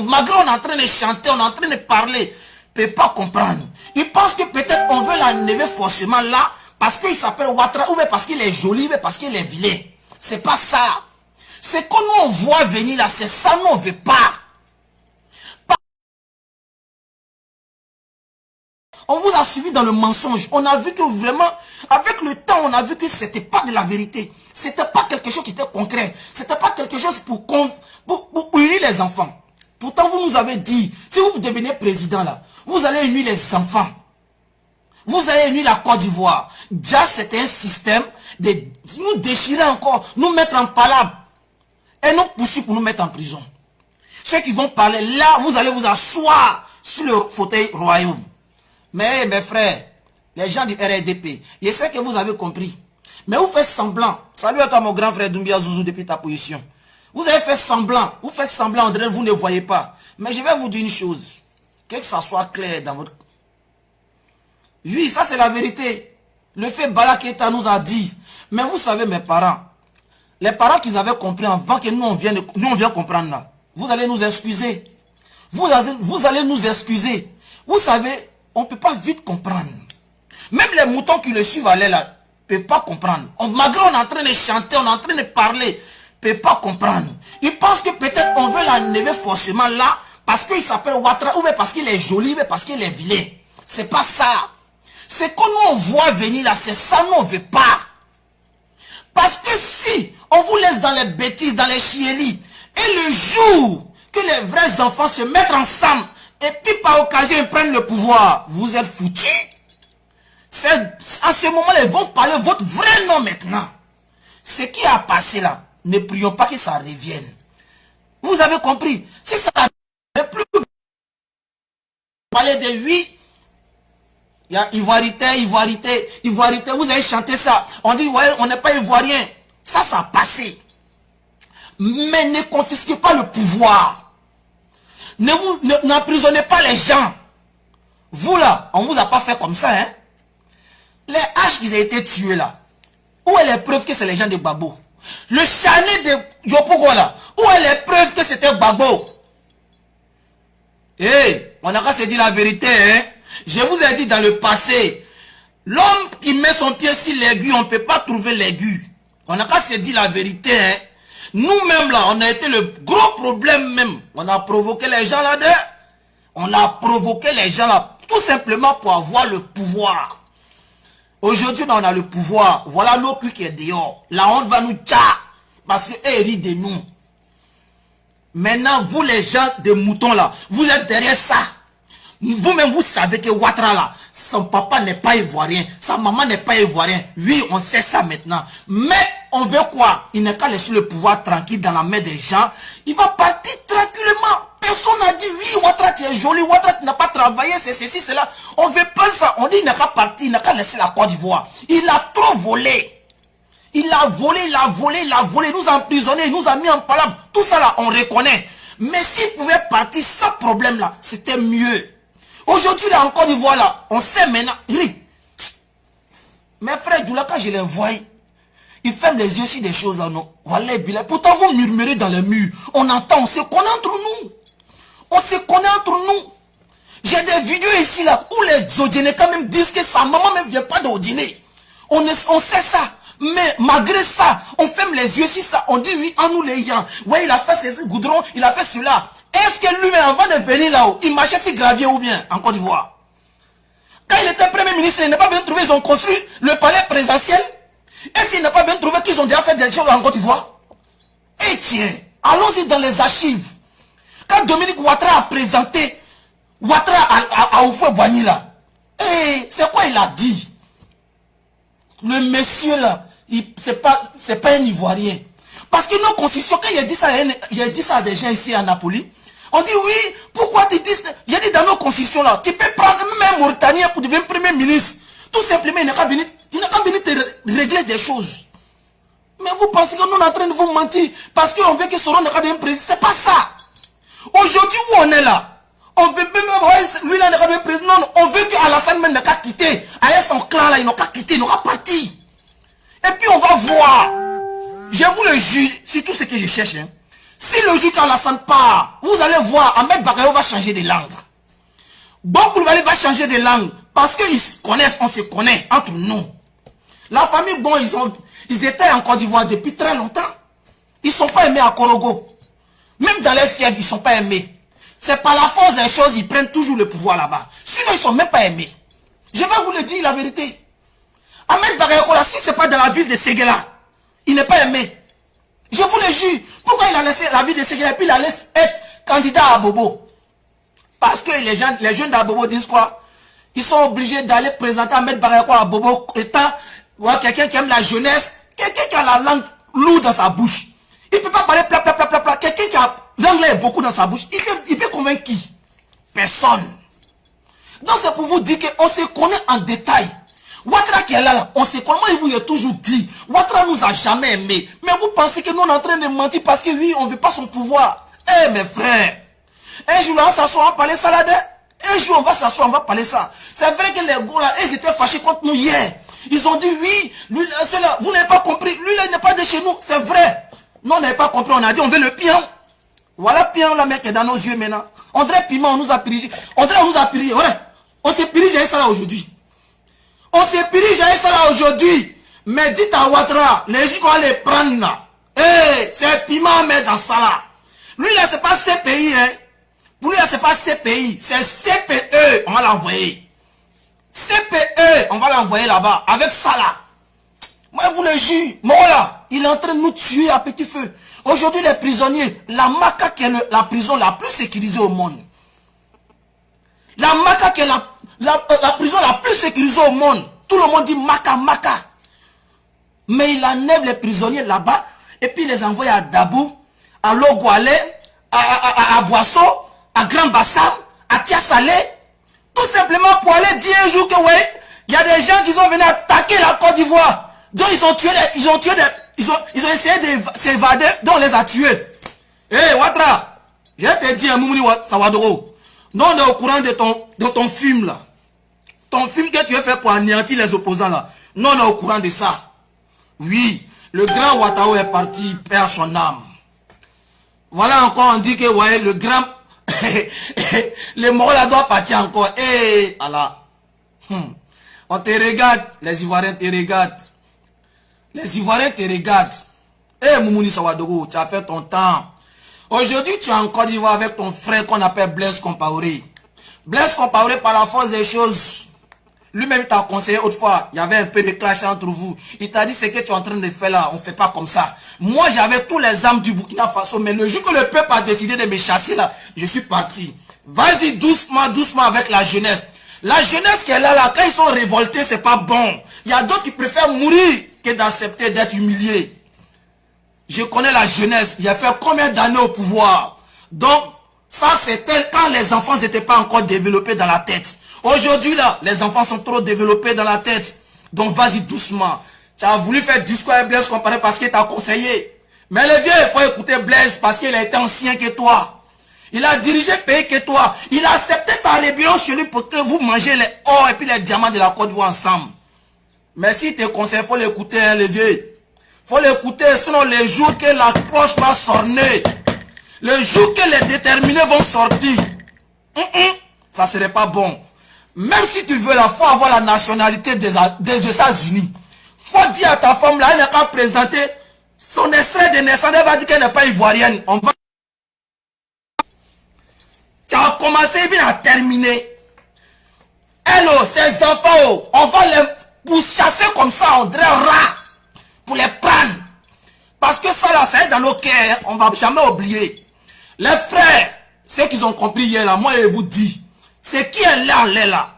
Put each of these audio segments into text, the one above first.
Malgré on est en train de chanter, on est en train de parler, ne peut pas comprendre. Il pense que peut-être on veut l'enlever forcément là, parce qu'il s'appelle Ouattara, ou bien parce qu'il est joli, ou bien parce qu'il est vilain. C'est pas ça. C'est que nous on voit venir là, c'est ça, nous on veut pas. On vous a suivi dans le mensonge. On a vu que vraiment, avec le temps, on a vu que c'était pas de la vérité. C'était pas quelque chose qui était concret. C'était pas quelque chose pour unir les enfants. Pourtant, vous nous avez dit, si vous devenez président là, vous allez unir les enfants. Vous allez unir la Côte d'Ivoire. Déjà, c'était un système de nous déchirer encore, nous mettre en palabre. Et nous pousser pour nous mettre en prison. Ceux qui vont parler là, vous allez vous asseoir sur le fauteuil royaume. Mais mes frères, les gens du RDP, je sais que vous avez compris. Mais vous faites semblant. Salut à toi mon grand frère Doumbia Zouzou depuis ta position. Vous avez fait semblant. Vous faites semblant, André, vous ne voyez pas. Mais je vais vous dire une chose. Que ça soit clair dans votre... Oui, ça c'est la vérité. Le fait Bala Keïta nous a dit. Mais vous savez mes parents. Les parents qu'ils avaient compris avant que nous on vienne comprendre là. Vous allez nous excuser. Vous allez nous excuser. Vous savez... On ne peut pas vite comprendre. Même les moutons qui le suivent aller là, ne peuvent pas comprendre. Malgré on est en train de chanter, on est en train de parler, ne peuvent pas comprendre. Ils pensent que peut-être on veut l'enlever forcément là, parce qu'il s'appelle Ouattara, ou bien parce qu'il est joli, ou bien parce qu'il est vilain. C'est pas ça. C'est que nous on voit venir là, c'est ça, nous on ne veut pas. Parce que si on vous laisse dans les bêtises, dans les chiélis, et le jour que les vrais enfants se mettent ensemble, et puis par occasion ils prennent le pouvoir, vous êtes foutus. À ce moment-là, ils vont parler votre vrai nom maintenant. Ce qui a passé là, ne prions pas que ça revienne. Vous avez compris? Si ça ne plus parler de lui, il y a ivoirité, vous avez chanté ça. On dit, ouais, on n'est pas ivoirien. Ça a passé. Mais ne confisquez pas le pouvoir. N'emprisonnez pas les gens. Vous là, on vous a pas fait comme ça, hein. Les haches qui ont été tués là, où est les preuves que c'est les gens de Gbagbo? Le chané de Yopougo là, où est les preuves que c'était Gbagbo? On n'a qu'à se dire la vérité, hein. Je vous ai dit dans le passé, l'homme qui met son pied sur l'aiguille, on ne peut pas trouver l'aiguille. On n'a qu'à se dire la vérité, hein. Nous-mêmes là, on a été le gros problème même. On a provoqué les gens là-dedans. On a provoqué les gens là, tout simplement pour avoir le pouvoir. Aujourd'hui, on a le pouvoir. Voilà nos culs qui est dehors. La honte va nous tcha. Parce qu'elle rit de nous. Maintenant, vous les gens de moutons là, vous êtes derrière ça. Vous-même, vous savez que Ouattara là, son papa n'est pas ivoirien, sa maman n'est pas ivoirien. Oui, on sait ça maintenant. Mais on veut quoi? Il n'est qu'à laisser le pouvoir tranquille dans la main des gens. Il va partir tranquillement. Personne n'a dit, oui, Ouattara, tu es joli, Ouattara, tu n'as pas travaillé, c'est ceci, c'est là. On veut pas ça. On dit, il n'a qu'à partir, il n'a qu'à laisser la Côte d'Ivoire. Il a trop volé. Il a volé, il a volé, il a volé, il nous a emprisonnés, il nous a mis en palabre. Tout ça là, on reconnaît. Mais s'il pouvait partir sans problème là, c'était mieux. Aujourd'hui, là, en Côte d'Ivoire, là, on sait maintenant. Mes frères, quand je les vois, ils ferment les yeux sur des choses là, non. Voilà, pourtant, vous murmurez dans les murs. On entend, on se connaît entre nous. On se connaît entre nous. J'ai des vidéos ici, là, où les Odinés quand même disent que sa maman ne vient pas d'Odiné. On sait ça. Mais malgré ça, on ferme les yeux sur ça. On dit oui, en nous les gens. Ouais, il a fait ses goudrons, il a fait cela. Est-ce que lui-même, avant de venir là-haut, il marchait sur gravier ou bien en Côte d'Ivoire? Quand il était premier ministre, il n'a pas bien trouvé, ils ont construit le palais présidentiel. Est-ce qu'il n'a pas bien trouvé qu'ils ont déjà fait des choses en Côte d'Ivoire? Eh tiens, allons-y dans les archives. Quand Dominique Ouattara a présenté Ouattara à Houphouët-Boigny là, c'est quoi il a dit? Le monsieur là, c'est pas un Ivoirien. Parce que nos constitutions, quand j'ai dit ça à des gens ici à Napoli, on dit oui, pourquoi tu dis ça? J'ai dit dans nos constitutions là, tu peux prendre même un Mauritanien pour devenir premier ministre. Tout simplement, il n'a qu'à venir te régler des choses. Mais vous pensez que nous sommes en train de vous mentir parce qu'on veut que Soro n'a qu'à devenir président. C'est pas ça. Aujourd'hui où on est là, on veut même lui là n'a qu'à devenir président. Non, on veut qu'Alassane n'a qu'à quitter. Avec son clan là, il n'a qu'à quitter, il n'a qu'à partir. Et puis on va voir. Je vous le jure, c'est tout ce que je cherche. Hein. Si le jour qu'Alassane part, vous allez voir, Ahmed Bakayo va changer de langue. Bon Coulibaly va changer de langue. Parce qu'ils se connaissent, on se connaît entre nous. La famille, bon, ils étaient en Côte d'Ivoire depuis très longtemps. Ils ne sont pas aimés à Korogo. Même dans les fièvres, ils ne sont pas aimés. C'est par la force des choses, ils prennent toujours le pouvoir là-bas. Sinon, ils ne sont même pas aimés. Je vais vous le dire la vérité. Ahmed Bakayo, si ce n'est pas dans la ville de Séguéla, il n'est pas aimé. Je vous le jure. Pourquoi il a laissé la ville de Séguéla et puis il a laissé être candidat à Bobo? Parce que les jeunes d'Abobo disent quoi? Ils sont obligés d'aller présenter Ahmed Bakayo à Bobo étant quelqu'un qui aime la jeunesse, quelqu'un qui a la langue lourde dans sa bouche. Il ne peut pas parler pla. Quelqu'un qui a l'anglais beaucoup dans sa bouche. Il peut convaincre qui? Personne. Donc c'est pour vous dire qu'on se connaît en détail. Ouattara qui est là, on sait comment il vous a toujours dit. Ouattara nous a jamais aimé. Mais vous pensez que nous on est en train de mentir parce que oui, on ne veut pas son pouvoir. Eh mes frères, un jour là, on s'assoit, on va parler salade. Un jour on va s'asseoir, on va parler ça. C'est vrai que les gars là, ils étaient fâchés contre nous hier. Ils ont dit oui, lui, là, vous n'avez pas compris. Lui là, il n'est pas de chez nous. C'est vrai. Nous on n'avait pas compris, on a dit on veut le pion. Voilà pion là mec qui est dans nos yeux maintenant. On dirait piment, on nous a pirigé. On dirait on nous a pirigé. Ouais. On s'est pirigé ça là aujourd'hui. On s'est pirigé ça là aujourd'hui. Mais dites à Ouattara, les gens qu'on va les prendre là. Eh, c'est piment à mettre dans ça là. Lui là, c'est pas CPI, hein. Pour lui là, c'est pas CPI, c'est CPE. On va l'envoyer. CPE, on va l'envoyer là-bas. Avec ça là. Moi, je vous le jure. Morola, il est en train de nous tuer à petit feu. Aujourd'hui, les prisonniers, la Maka qui est la prison la plus sécurisée au monde. La Maka qui est la prison la plus sécurisée au monde. Tout le monde dit Maka. Mais il enlève les prisonniers là-bas et puis il les envoie à Dabou, à Logoualé, à Boisseau, à Grand Bassam, à Tiasalé. Tout simplement pour aller dire un jour que ouais, il y a des gens qui sont venus attaquer la Côte d'Ivoire. Donc ils ont essayé de s'évader, donc on les a tués. Hé Ouattara, je te dis un Moumouni Sawadoro. Non, on est au courant de ton film là. Ton film que tu as fait pour anéantir les opposants là. Non, on est au courant de ça. Oui, le grand Ouattao est parti, il perd son âme. Voilà encore, on dit que ouais, le grand... les morts là doivent partir encore. Eh, Allah. On te regarde, les Ivoiriens te regardent. Les Ivoiriens te regardent. Eh, Moumouni Sawadogo, tu as fait ton temps. Aujourd'hui, tu es en Côte d'Ivoire avec ton frère qu'on appelle Blaise Compaoré. Blaise Compaoré, par la force des choses, lui-même t'a conseillé autrefois, il y avait un peu de clash entre vous. Il t'a dit ce que tu es en train de faire là, on ne fait pas comme ça. Moi, j'avais tous les armes du Burkina Faso, mais le jour que le peuple a décidé de me chasser là, je suis parti. Vas-y doucement avec la jeunesse. La jeunesse qui est là, quand ils sont révoltés, c'est pas bon. Il y a d'autres qui préfèrent mourir que d'accepter d'être humiliés. Je connais la jeunesse, il a fait combien d'années au pouvoir. Donc, ça c'était quand les enfants n'étaient pas encore développés dans la tête. Aujourd'hui là, les enfants sont trop développés dans la tête. Donc vas-y doucement. Tu as voulu faire discours avec Blaise Compaoré parce qu'il t'a conseillé. Mais le vieux, il faut écouter Blaise parce qu'il a été ancien que toi. Il a dirigé le pays que toi. Il a accepté ta rébellion chez lui pour que vous mangez les or et puis les diamants de la Côte d'Ivoire ensemble. Mais si tes conseils, il faut l'écouter, hein, le vieux. Il faut l'écouter, sinon les jours que la cloche va sonner, le jour que les déterminés vont sortir, ça ne serait pas bon. Même si tu veux, il faut avoir la nationalité des États-Unis. Il faut dire à ta femme, là, elle n'a qu'à présenter son extrait de naissance, elle va dire qu'elle n'est pas ivoirienne. On va... Tu as commencé, il vient à terminer. Elle, ces enfants, on va les pourchasser comme ça, on dirait rat, pour les prendre. Parce que ça, là, ça est dans nos cœurs, on ne va jamais oublier. Les frères, ceux qu'ils ont compris hier, là, moi, je vous dis, c'est qui est là, là.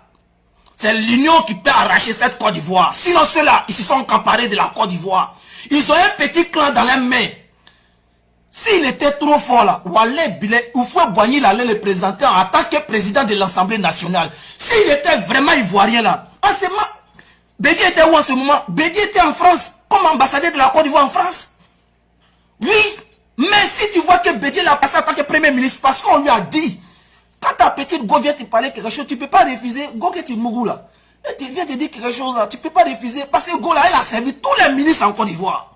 C'est l'Union qui peut arracher cette Côte d'Ivoire. Sinon, ceux-là, ils se sont emparés de la Côte d'Ivoire. Ils ont un petit clan dans les mains. S'il était trop fort, là, Oufoué Boigny allait le présenter en tant que président de l'Assemblée nationale. S'il était vraiment ivoirien, là, en ce moment, Bédi était où en ce moment? Bédi était en France, comme ambassadeur de la Côte d'Ivoire en France. Oui, mais si tu vois que Bédi l'a passé en tant que premier ministre, parce qu'on lui a dit, quand ta petite go vient te parler quelque chose, tu ne peux pas refuser. Go que tu mougou là. Et tu viens te dire quelque chose là, tu ne peux pas refuser. Parce que Go là, elle a servi tous les ministres en Côte d'Ivoire.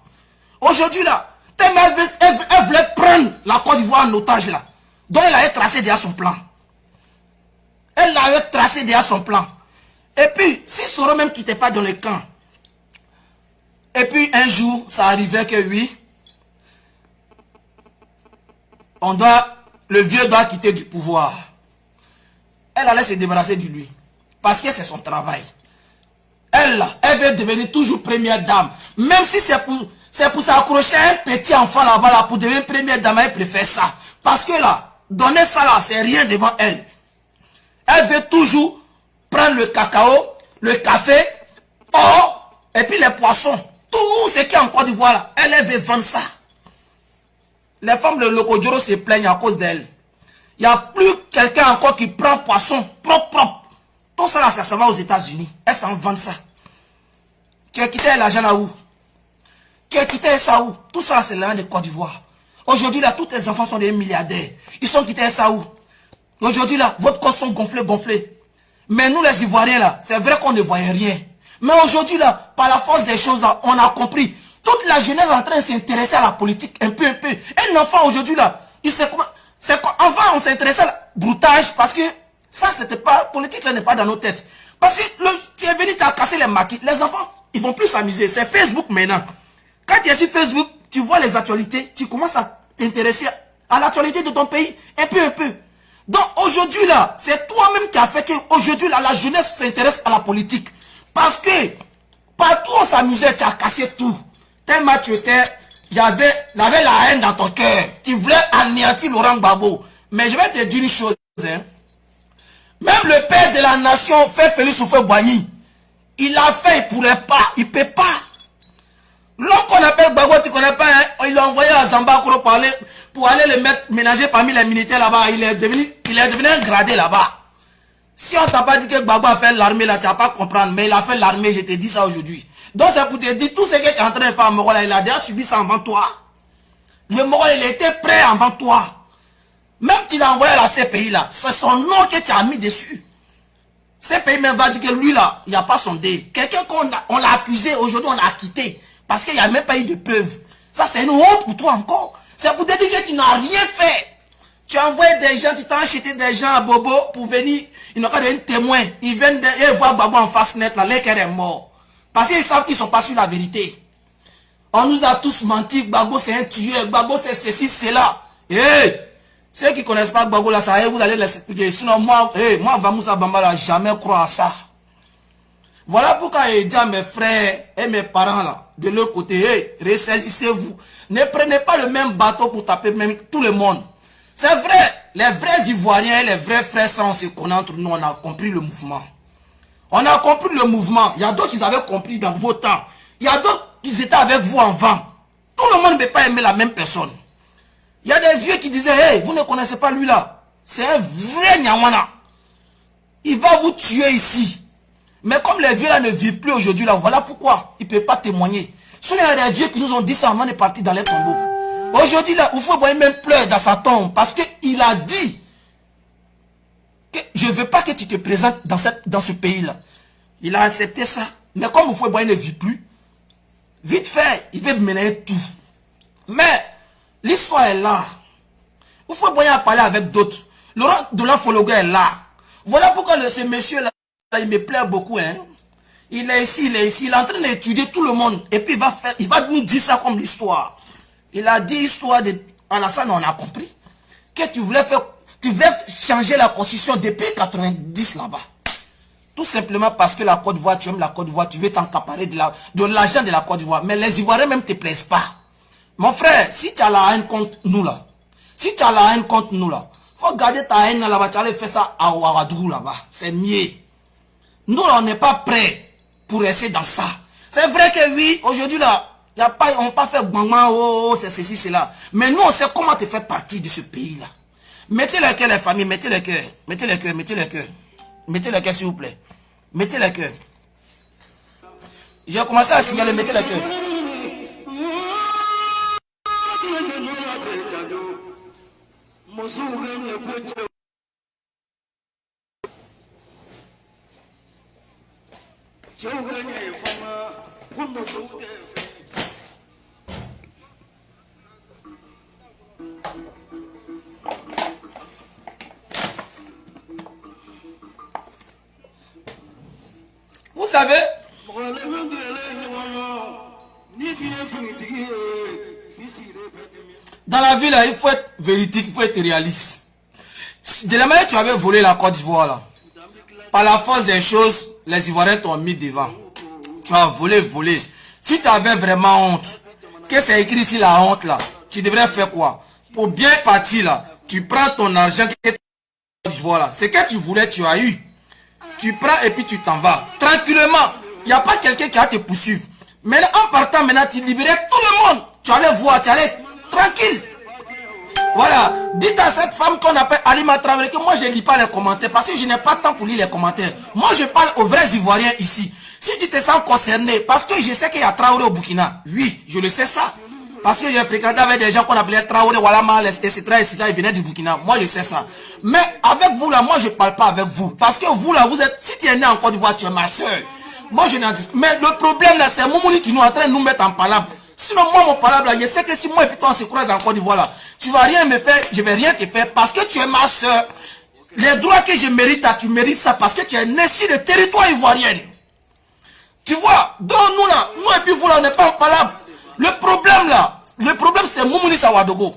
Aujourd'hui là, Elle voulait prendre la Côte d'Ivoire en otage là. Donc elle avait tracé déjà son plan. Elle avait tracé déjà son plan. Et puis, si Soro même quittait pas dans le camp, et puis un jour, ça arrivait que oui, le vieux doit quitter du pouvoir. Elle allait se débarrasser de lui. Parce que c'est son travail. Elle veut devenir toujours première dame. Même si c'est pour s'accrocher à un petit enfant là-bas, là, pour devenir première dame, elle préfère ça. Parce que là, donner ça là, c'est rien devant elle. Elle veut toujours prendre le cacao, le café, or, et puis les poissons. Tout ce qui est en Côte d'Ivoire là, elle veut vendre ça. Les femmes de Lokodjoro se plaignent à cause d'elle. Il n'y a plus quelqu'un encore qui prend poisson propre. Tout ça là, ça va aux États-Unis. Elles s'en vendent ça. Tu as quitté l'argent là où? Tu as quitté ça où? Tout ça là, c'est l'argent de Côte d'Ivoire. Aujourd'hui là, tous tes enfants sont des milliardaires. Ils sont quittés ça où? Aujourd'hui là, votre corps sont gonflés. Mais nous les Ivoiriens là, c'est vrai qu'on ne voyait rien. Mais aujourd'hui là, par la force des choses là, on a compris. Toute la jeunesse est en train de s'intéresser à la politique un peu. Un enfant aujourd'hui là, il sait comment... Enfin, on s'intéressait à la broutage parce que ça, c'était pas... Politique là n'est pas dans nos têtes. Parce que tu es venu, tu as cassé les maquis. Les enfants, ils vont plus s'amuser. C'est Facebook maintenant. Quand tu es sur Facebook, tu vois les actualités, tu commences à t'intéresser à l'actualité de ton pays un peu. Donc aujourd'hui là, c'est toi-même qui a fait qu'aujourd'hui là, la jeunesse s'intéresse à la politique. Parce que partout où on s'amusait, tu as cassé tout. Tellement tu étais... Il y avait la haine dans ton cœur. Tu voulais anéantir Laurent Gbagbo. Mais je vais te dire une chose. Hein. Même le père de la nation, fait Félix Houphouët-Boigny, il a fait, il ne pourrait pas. Il ne peut pas. L'homme qu'on appelle Gbagbo, tu ne connais pas. Hein, il l'a envoyé à Zambakoro pour aller le mettre ménager parmi les militaires là-bas. Il est devenu un gradé là-bas. Si on ne t'a pas dit que Gbagbo a fait l'armée là, tu ne vas pas comprendre. Mais il a fait l'armée, je te dis ça aujourd'hui. Donc c'est pour te dire, tout ce que tu es en train de faire à Moro, il a déjà subi ça avant toi. Le Moro, il était prêt avant toi. Même tu l'as envoyé à la CPI là, c'est son nom que tu as mis dessus. CPI même va dire que lui là, il n'y a pas sondé. Quelqu'un qu'on l'a accusé, aujourd'hui on l'a quitté. Parce qu'il n'y a même pas eu de preuves. Ça c'est une honte pour toi encore. C'est pour te dire que tu n'as rien fait. Tu as envoyé des gens, tu t'as acheté des gens à Bobo pour venir, ils n'ont qu'à devenir témoins. Ils viennent voir Gbagbo en face net là, l'équerre est mort. Parce qu'ils savent qu'ils ne sont pas sur la vérité. On nous a tous menti. Gbagbo c'est un tueur. Gbagbo c'est ceci, c'est là. Hey, ceux qui ne connaissent pas Gbagbo là, ça, vous allez l'expliquer. Sinon, moi, Vamoussa Bambala, jamais croire à ça. Voilà pourquoi je dis à mes frères et mes parents là, de l'autre côté, hey, ressaisissez-vous. Ne prenez pas le même bateau pour taper même tout le monde. C'est vrai, les vrais Ivoiriens, les vrais frères, ça on se connaît entre nous, on a compris le mouvement. On a compris le mouvement. Il y a d'autres qui avaient compris dans vos temps. Il y a d'autres qui étaient avec vous avant. Tout le monde ne peut pas aimer la même personne. Il y a des vieux qui disaient, hey, vous ne connaissez pas lui là. C'est un vrai Nyamwana. Il va vous tuer ici. Mais comme les vieux là ne vivent plus aujourd'hui là, voilà pourquoi il ne peut pas témoigner. Souvent il y a des vieux qui nous ont dit ça avant de partir dans les tombeaux. Aujourd'hui là, Houphouët-Boigny même pleure dans sa tombe parce qu'il a dit que je ne veux pas que tu te présentes dans ce pays-là. Il a accepté ça. Mais comme Houphouët-Boigny ne vit plus, vite fait, il veut mener tout. Mais l'histoire est là. Houphouët-Boigny a parlé avec d'autres. Laurent Gbagbo est là. Voilà pourquoi ce monsieur-là, il me plaît beaucoup. Hein. Il est ici, il est en train d'étudier tout le monde. Et puis il va nous dire ça comme l'histoire. Il a dit l'histoire de Alassane, on a compris. Que tu voulais changer la constitution depuis 90 là-bas. Tout simplement parce que la Côte d'Ivoire, tu aimes la Côte d'Ivoire, tu veux t'encaparer de l'argent de la Côte d'Ivoire. Mais les Ivoiriens même ne te plaisent pas. Mon frère, si tu as la haine contre nous là, faut garder ta haine là-bas, tu allais faire ça à Ouagadougou là-bas. C'est mieux. Nous là, on n'est pas prêts pour rester dans ça. C'est vrai que oui, aujourd'hui là, on n'a pas fait bangman, c'est ceci, c'est là. Mais nous, on sait comment te faire partie de ce pays-là. Mettez le cœur, les familles, mettez le cœur. Mettez le cœur, mettez le cœur. Mettez le cœur, s'il vous plaît. Mettez le cœur. J'ai commencé à signaler, mettez le cœur. savez, dans la vie, là, il faut être véridique, il faut être réaliste. De la manière que tu avais volé la Côte d'Ivoire, là, par la force des choses, les Ivoiriens t'ont mis devant. Tu as volé. Si tu avais vraiment honte, que c'est écrit ici la honte, là, tu devrais faire quoi? Pour bien partir, là, tu prends ton argent qui est Côte d'Ivoire, là. Ce que tu voulais, tu as eu. Tu prends et puis tu t'en vas. Tranquillement. Il n'y a pas quelqu'un qui va te poursuivre. Mais en partant maintenant, tu libérais tout le monde. Tu allais voir, tu allais tranquille. Voilà. Dites à cette femme qu'on appelle Alima Traoré que moi je ne lis pas les commentaires parce que je n'ai pas de temps pour lire les commentaires. Moi je parle aux vrais Ivoiriens ici. Si tu te sens concerné, parce que je sais qu'il y a Traoré au Burkina. Oui, je le sais ça. Parce que j'ai fréquenté avec des gens qu'on appelait Traoré, Walama, etc. Ils venaient du Burkina. Moi je sais ça. Mais avec vous là, moi je ne parle pas avec vous. Parce que vous là, vous êtes, si tu es né en Côte d'Ivoire, tu es ma soeur. Moi je n'en dis. Mais le problème là, c'est Moumouni qui nous est en train de nous mettre en palabre. Sinon moi mon palabre là, je sais que si moi et puis toi on se croise en Côte d'Ivoire là, tu vas rien me faire, je vais rien te faire parce que tu es ma soeur. Les droits que je mérite, tu mérites ça parce que tu es né sur le territoire ivoirien. Tu vois, donc nous là, nous et puis vous là, on n'est pas en palabre. Le problème c'est Moumouni Sawadogo.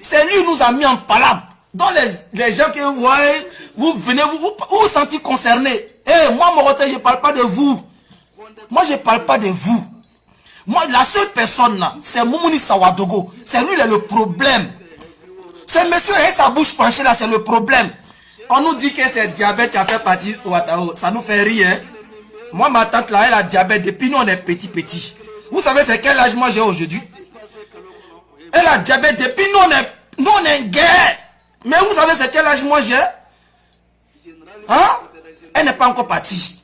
C'est lui qui nous a mis en palabre. Donc les gens qui ouais, vous venez, vous sentez concernés. Moi Moroté, je ne parle pas de vous. Moi je ne parle pas de vous. Moi, la seule personne là, c'est Moumouni Sawadogo. C'est lui là, le problème. Ce monsieur et sa bouche penchée là, c'est le problème. On nous dit que c'est diabète qui a fait partie au Ouattao. Ça nous fait rire. Hein? Moi, ma tante là, elle a diabète depuis nous on est petit. Vous savez c'est quel âge moi j'ai aujourd'hui? Elle a diabète depuis nous on est guerre. Mais vous savez c'est quel âge moi j'ai? Hein? Elle n'est pas encore partie.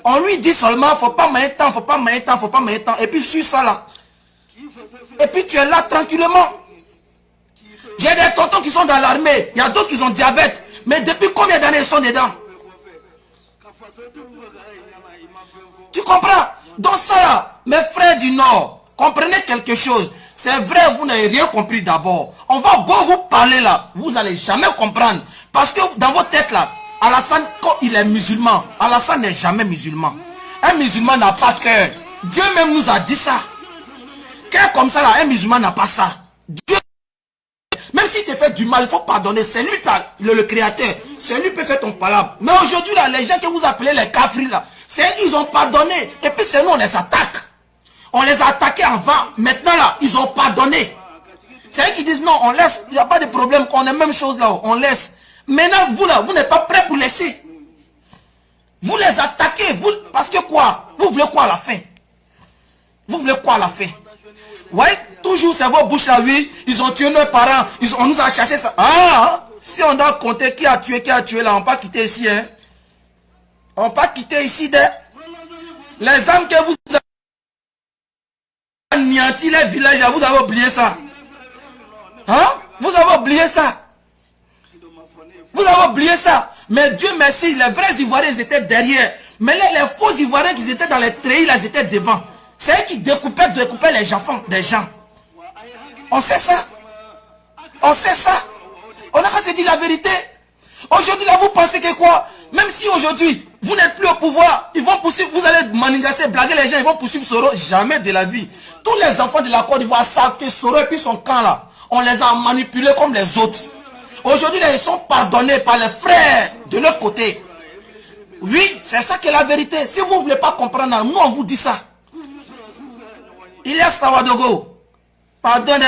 On lui dit seulement, faut pas mettre temps, faut pas mettre temps. Et puis sur ça là. Et puis tu es là tranquillement. J'ai des tontons qui sont dans l'armée. Il y a d'autres qui ont diabète. Mais depuis combien d'années ils sont dedans? Tu comprends? Donc ça là, mes frères du Nord, comprenez quelque chose. C'est vrai, vous n'avez rien compris d'abord. On va beau vous parler là. Vous n'allez jamais comprendre. Parce que dans votre tête là, Alassane, quand il est musulman, Alassane n'est jamais musulman. Un musulman n'a pas cœur. Dieu même nous a dit ça. Cœur comme ça là, un musulman n'a pas ça. Dieu, même s'il te fait du mal, il faut pardonner. C'est lui le créateur. C'est lui qui peut faire ton palabre. Mais aujourd'hui là, les gens que vous appelez les kafris là, c'est eux qui ont pardonné. Et puis c'est nous, on les attaque. On les a attaqués avant. Maintenant là, ils ont pardonné. C'est eux qui disent non, on laisse. Il n'y a pas de problème, qu'on ait même chose là, on laisse. Maintenant, vous là, vous n'êtes pas prêts pour laisser. Vous les attaquez, vous, parce que quoi? Vous voulez quoi à la fin? Vous voulez quoi à la fin? Ouais, toujours c'est vos bouches là, oui. Ils ont tué nos parents, on nous a chassé ça. Ah, si on doit compter qui a tué là, on ne peut pas quitter ici, hein. On ne peut pas quitter ici, les âmes que vous avez anéanti les villages, vous avez oublié ça. Hein? Vous avez oublié ça. Vous avez oublié ça. Mais Dieu merci, les vrais Ivoiriens ils étaient derrière. Mais les faux Ivoiriens qui étaient dans les treillis, là, ils étaient devant. C'est eux qui découpaient les enfants des gens. On sait ça. On sait ça. On a qu'à se dire la vérité. Aujourd'hui, là, vous pensez que quoi? Même si aujourd'hui, vous n'êtes plus au pouvoir, ils vont poursuivre, vous allez manigasser, blaguer les gens, ils vont poursuivre Soro. Jamais de la vie. Tous les enfants de la Côte d'Ivoire savent que Soro et puis son camp là, on les a manipulés comme les autres. Aujourd'hui, ils sont pardonnés par les frères de l'autre côté. Oui, c'est ça qui est la vérité. Si vous ne voulez pas comprendre, nous on vous dit ça. Ilias Sawadogo, pardonne,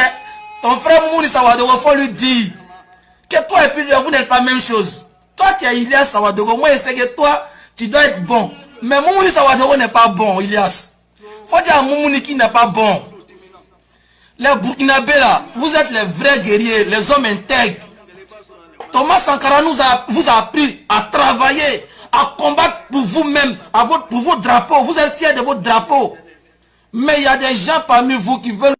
ton frère Moumouni Sawadogo, il faut lui dire que toi et puis lui, vous n'êtes pas la même chose. Toi, tu es Ilias Sawadogo. Moi, je sais que toi, tu dois être bon. Mais Moumouni Sawadogo n'est pas bon, Ilias. Il faut dire à Moumouni qui n'est pas bon. Les Burkinabés là, vous êtes les vrais guerriers, les hommes intègres. Thomas Sankara vous a appris à travailler, à combattre pour vous-même, pour vos drapeaux. Vous êtes fiers de vos drapeaux. Mais il y a des gens parmi vous qui veulent